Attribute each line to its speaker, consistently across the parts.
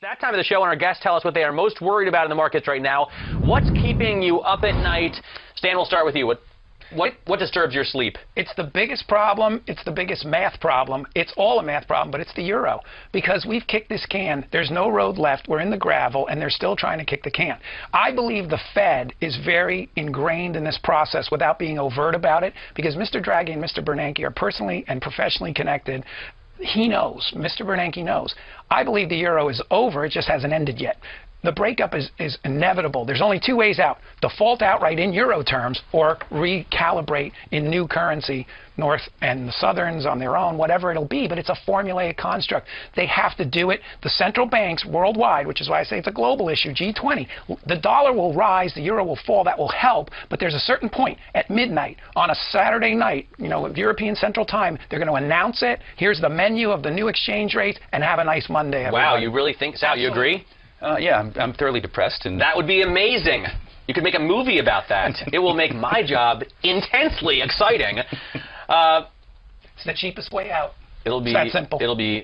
Speaker 1: That time of the show, and our guests tell us what they are most worried about in the markets right now. What's keeping you up at night? Stan, we'll start with you. What disturbs your sleep?
Speaker 2: It's the biggest problem. It's the biggest math problem. It's all a math problem, but it's the euro. Because we've kicked this can. There's no road left. We're in the gravel, and they're still trying to kick the can. I believe the Fed is very ingrained in this process without being overt about it, because Mr. Draghi and Mr. Bernanke are personally and professionally connected. He knows. Mr. Bernanke knows. I believe the euro is over. It just hasn't ended yet. The breakup is inevitable. There's only two ways out. Default outright in euro terms or recalibrate in new currency, North and the Southerns on their own, whatever it'll be. But it's a formulaic construct. They have to do it. The central banks worldwide, which is why I say it's a global issue, G20, the dollar will rise, the euro will fall. That will help. But there's a certain point at midnight on a Saturday night, European Central Time, they're going to announce it. Here's the menu of the new exchange rate, and have a nice Monday, everybody.
Speaker 1: Wow, you really think, Sal, you agree?
Speaker 3: Yeah, I'm thoroughly depressed. And
Speaker 1: that would be amazing. You could make a movie about that. It will make my job intensely exciting.
Speaker 2: It's the cheapest way out.
Speaker 1: It'll be
Speaker 2: that simple.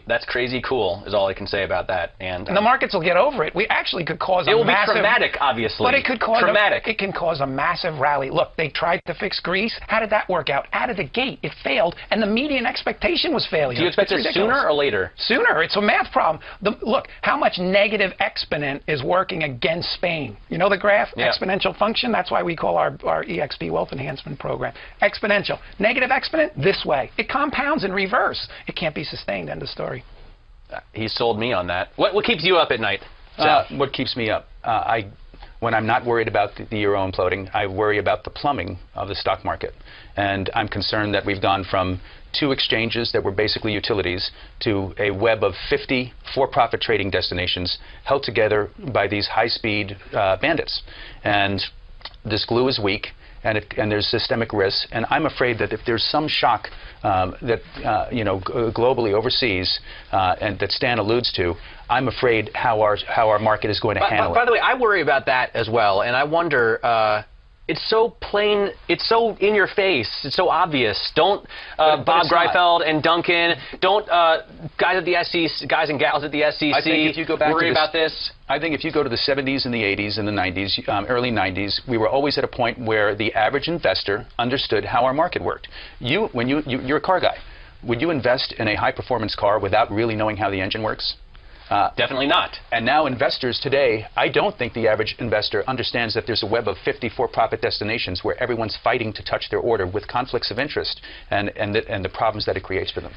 Speaker 1: That's crazy cool, is all I can say about that. And
Speaker 2: the markets will get over it. We actually could cause a massive...
Speaker 1: It will be traumatic, obviously.
Speaker 2: But it could cause
Speaker 1: traumatic.
Speaker 2: It can cause a massive rally. Look, they tried to fix Greece. How did that work out? Out of the gate, it failed, and the median expectation was failure.
Speaker 1: Do you expect it sooner or later?
Speaker 2: Sooner. It's a math problem. Look, how much negative exponent is working against Spain? You know the graph? Yeah. Exponential function? That's why we call our EXP Wealth Enhancement Program. Exponential. Negative exponent, this way. It compounds in reverse. It can't be sustained. End of story.
Speaker 1: He sold me on that. What keeps you up at night?
Speaker 3: What keeps me up? When I'm not worried about the euro imploding, I worry about the plumbing of the stock market. And I'm concerned that we've gone from 2 exchanges that were basically utilities to a web of 50 for-profit trading destinations held together by these high-speed bandits. And this glue is weak. And there's systemic risks, and I'm afraid that if there's some shock globally overseas, and that Stan alludes to, I'm afraid how our market is going to handle it.
Speaker 1: By the way, I worry about that as well, and I wonder. It's so plain, it's so in your face, it's so obvious. Don't Bob Greifeld and Duncan, don't guys at the SEC, guys and gals at the SEC
Speaker 3: I think if you go back
Speaker 1: worry
Speaker 3: to
Speaker 1: about this.
Speaker 3: I think if you go to the 70s and the 80s and the 90s, early 90s, we were always at a point where the average investor understood how our market worked. You're a car guy. Would you invest in a high-performance car without really knowing how the engine works?
Speaker 1: Definitely not.
Speaker 3: And now investors today, I don't think the average investor understands that there's a web of 50 for-profit destinations where everyone's fighting to touch their order with conflicts of interest and the problems that it creates for them.